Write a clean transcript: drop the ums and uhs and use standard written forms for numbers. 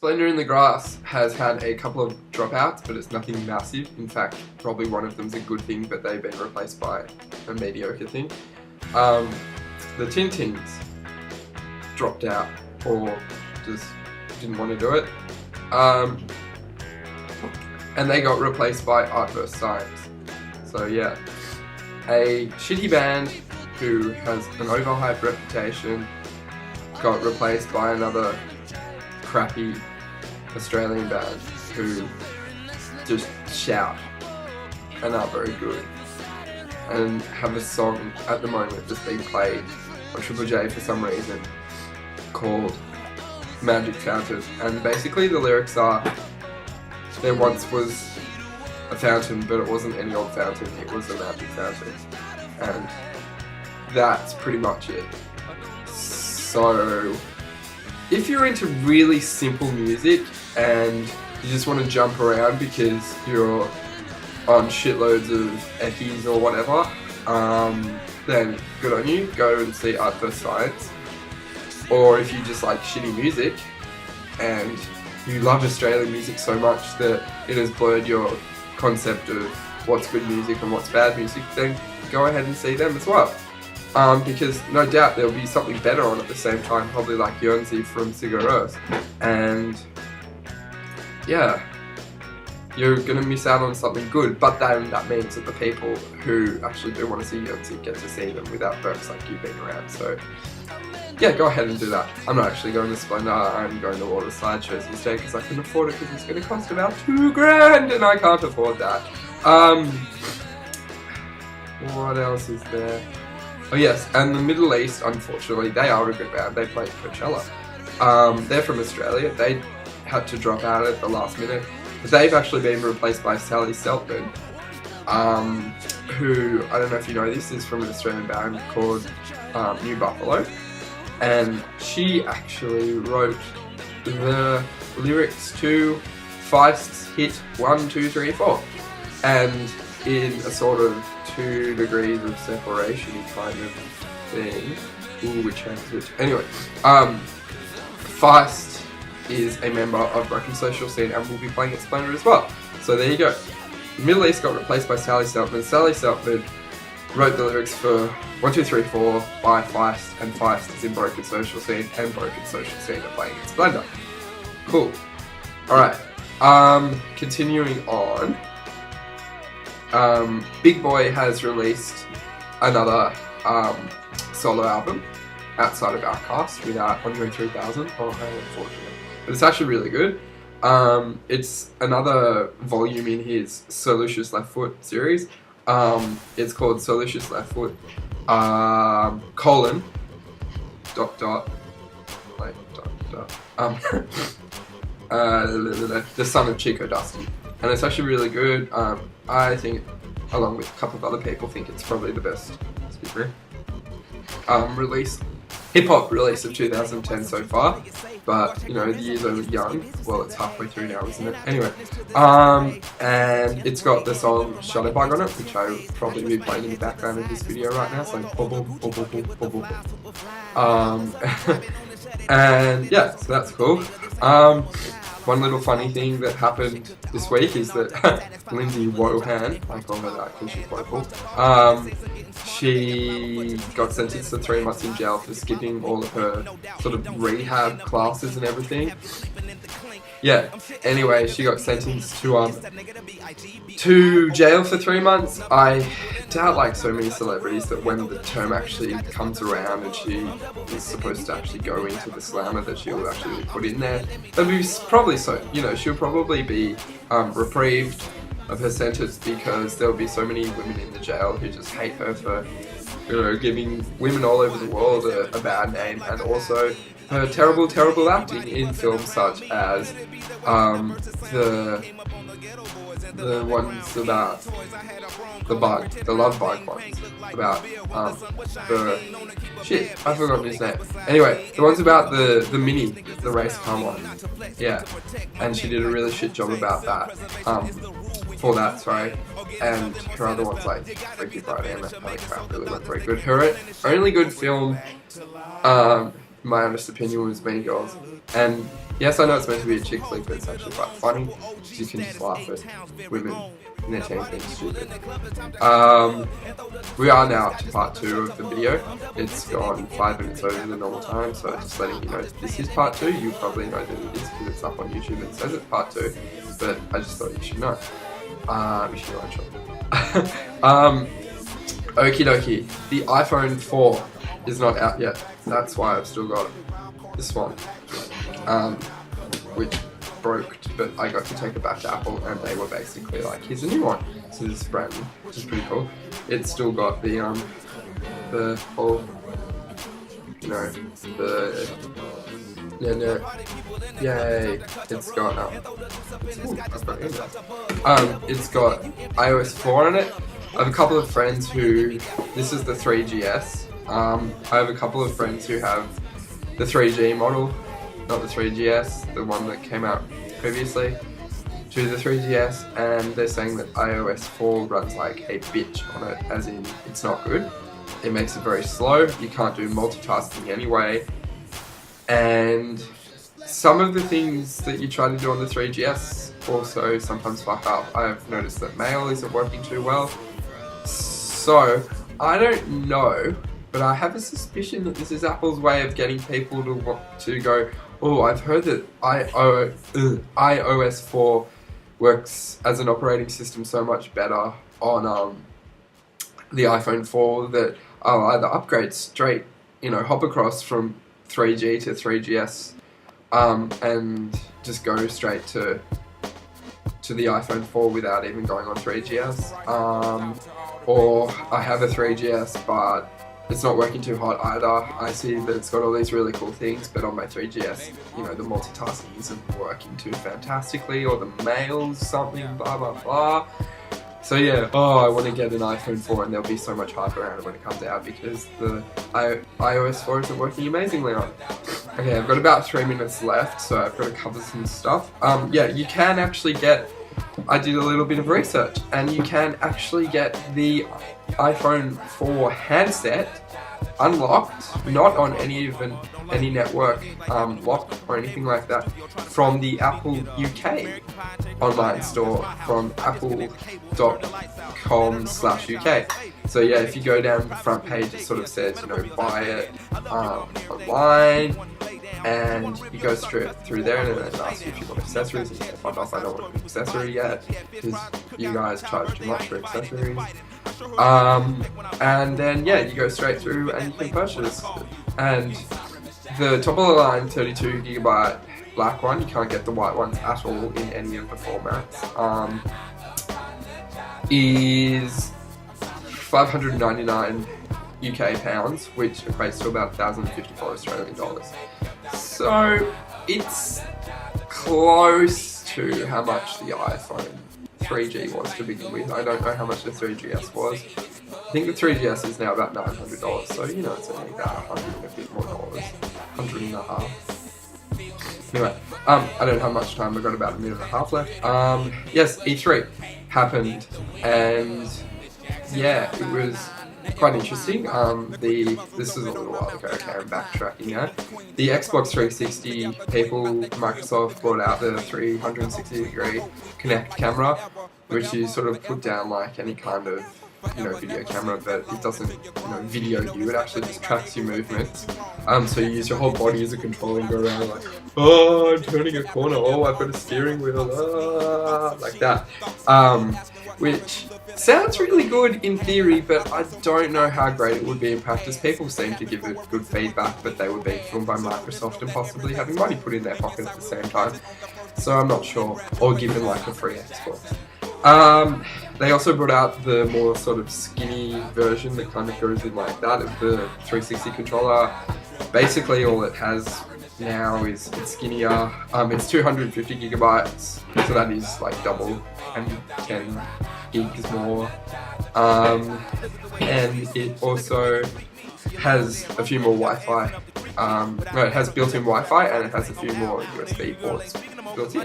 Splendour in the Grass has had a couple of dropouts, but it's nothing massive. In fact, probably one of them's a good thing, but they've been replaced by a mediocre thing. The Tintins dropped out or just didn't want to do it. And they got replaced by Art vs. Science. So yeah, a shitty band who has an overhyped reputation got replaced by another crappy Australian band who just shout and are very good and have a song at the moment just being played on Triple J for some reason called Magic Fountain, and basically the lyrics are: there once was a fountain, but it wasn't any old fountain, it was a magic fountain. And that's pretty much it. So, if you're into really simple music and you just want to jump around because you're on shitloads of eckies or whatever, then good on you, go and see Art vs. Science. Or if you just like shitty music and you love Australian music so much that it has blurred your concept of what's good music and what's bad music, then go ahead and see them as well. Because no doubt there'll be something better on at the same time, probably like Yonsei from Sigur Rós. And yeah, you're going to miss out on something good, but then that means that the people who actually do want to see Yonsei get to see them without perks like you being around. So yeah, go ahead and do that. I'm not actually going to Splendour, I'm going to all the slideshows instead because I can afford it, because it's going to cost about $2,000 and I can't afford that. What else is there? Oh yes, and the Middle East, unfortunately, they are a good band. They played Coachella. They're from Australia. They had to drop out at the last minute. They've actually been replaced by Sally Seltman, who, I don't know if you know this, is from an Australian band called New Buffalo. And she actually wrote the lyrics to Feist's hit 1, 2, 3, 4. And in a sort of 2 degrees of separation kind of thing. Ooh, which hand's which? Anyway, Feist is a member of Broken Social Scene and will be playing at Splendour as well. So there you go. The Middle East got replaced by Sally Seltman. Sally Seltman wrote the lyrics for 1, 2, 3, 4 by Feist, and Feist is in Broken Social Scene, and Broken Social Scene are playing at Splendour. Cool. Alright, continuing on. Big Boy has released another solo album outside of OutKast without Andre 3000. Oh, how unfortunate. But it's actually really good. It's another volume in his Solucious Left Foot series. It's called Solucious Left Foot, colon, dot, dot, like, dot, dot, the son of Chico Dusty. And it's actually really good. I think, along with a couple of other people, think it's probably the best, hip-hop release of 2010 so far. But, you know, the years are young. Well, it's halfway through now, isn't it? Anyway, and it's got the song Shutterbug on it, which I will probably be playing in the background of this video right now. So, and yeah, so that's cool. One little funny thing that happened this week is that Lindsay Wohan, I call her that because she's vocal, she got sentenced to 3 months in jail for skipping all of her sort of rehab classes and everything. Yeah, anyway, she got sentenced to jail for 3 months. I doubt, like so many celebrities, that when the term actually comes around and she is supposed to actually go into the slammer, that she will actually be put in there. That'll be probably so, you know, she'll probably be reprieved of her sentence because there'll be so many women in the jail who just hate her for, you know, giving women all over the world a bad name, and also her terrible, terrible acting in films such as the ones about the bug, the love bug ones, about I've forgotten his name. Anyway, the ones about the mini, the race car one. Yeah, and she did a really shit job about that. For that, sorry. And her other ones like Freaky Friday and that kind of crap really weren't very good. Her only good film my honest opinion, was Mean Girls. And yes, I know it's meant to be a chick flick, but it's actually quite funny because you can just laugh at women in their teens being stupid. We are now up to part 2 of the video. It's gone 5 minutes over the normal time, so just letting you know this is part 2. You probably know that it is because it's up on YouTube and it says it's part 2, but I just thought you should know. You should know, actually. Okie dokie, the iPhone 4 is not out yet. That's why I've still got this one, which broke, but I got to take it back to Apple and they were basically like, here's a new one. So this is brand new, which is pretty cool. It's still got the whole, you know, the, yay, it's got, it's got iOS 4 on it. I have a couple of friends who, this is the 3GS. I have a couple of friends who have the 3G model, not the 3GS, the one that came out previously to the 3GS, and they're saying that iOS 4 runs like a bitch on it, as in it's not good. It makes it very slow, you can't do multitasking anyway, and some of the things that you try to do on the 3GS also sometimes fuck up. I've noticed that mail isn't working too well, so I don't know, but I have a suspicion that this is Apple's way of getting people to want to go, oh, I've heard that iOS 4 works as an operating system so much better on the iPhone 4 that I'll either upgrade straight, you know, hop across from 3G to 3GS and just go straight to the iPhone 4 without even going on 3GS. Or I have a 3GS but it's not working too hot either. I see that it's got all these really cool things, but on my 3GS, you know, the multitasking isn't working too fantastically, or the mail's something, blah blah blah. So yeah, I want to get an iPhone 4 and there'll be so much hype around it when it comes out because the iOS 4 isn't working amazingly on it. Okay, I've got about 3 minutes left, so I've got to cover some stuff. Yeah, you can actually get, I did a little bit of research, and you can actually get the iPhone 4 handset unlocked, not on any network lock or anything like that, from the Apple UK online store, from apple.com/UK. So yeah, if you go down the front page, it sort of says, you know, buy it online, and you go straight through there, and then it asks you if you want accessories, and you say, fuck off, I don't want an accessory yet, because you guys charge too much for accessories. And then yeah, you go straight through and you can purchase. And the top of the line 32GB black one, you can't get the white ones at all in any of the formats, is 599 UK pounds, which equates to about 1,054 Australian dollars. So it's close to how much the iPhone 3G was to begin with. I don't know how much the 3GS was. I think the 3GS is now about $900, so you know it's only about $100 and a bit more dollars, $100 and a half. Anyway, I don't have much time. I've got about a minute and a half left. Yes, E3 happened, and yeah, it was quite interesting. This was a little while ago. Okay, I'm backtracking now. The Xbox 360 people, Microsoft brought out the 360-degree Kinect camera, which you sort of put down like any kind of, you know, video camera, but it doesn't, you know, video you. It actually just tracks your movements. So you use your whole body as a controller and go around like, oh, I'm turning a corner. Oh, I've got a steering wheel. Like that. Which sounds really good in theory, but I don't know how great it would be in practice. People seem to give it good feedback, but they were being filmed by Microsoft and possibly having money put in their pocket at the same time. So I'm not sure. Or given like a free Xbox. They also brought out the more sort of skinny version that kind of goes in like that of the 360 controller. Basically all it has now is it's skinnier. It's 250 gigabytes, so that is like double and 10 gigs more. And it also has a few more Wi-Fi. No, it has built-in Wi-Fi and it has a few more USB ports built in.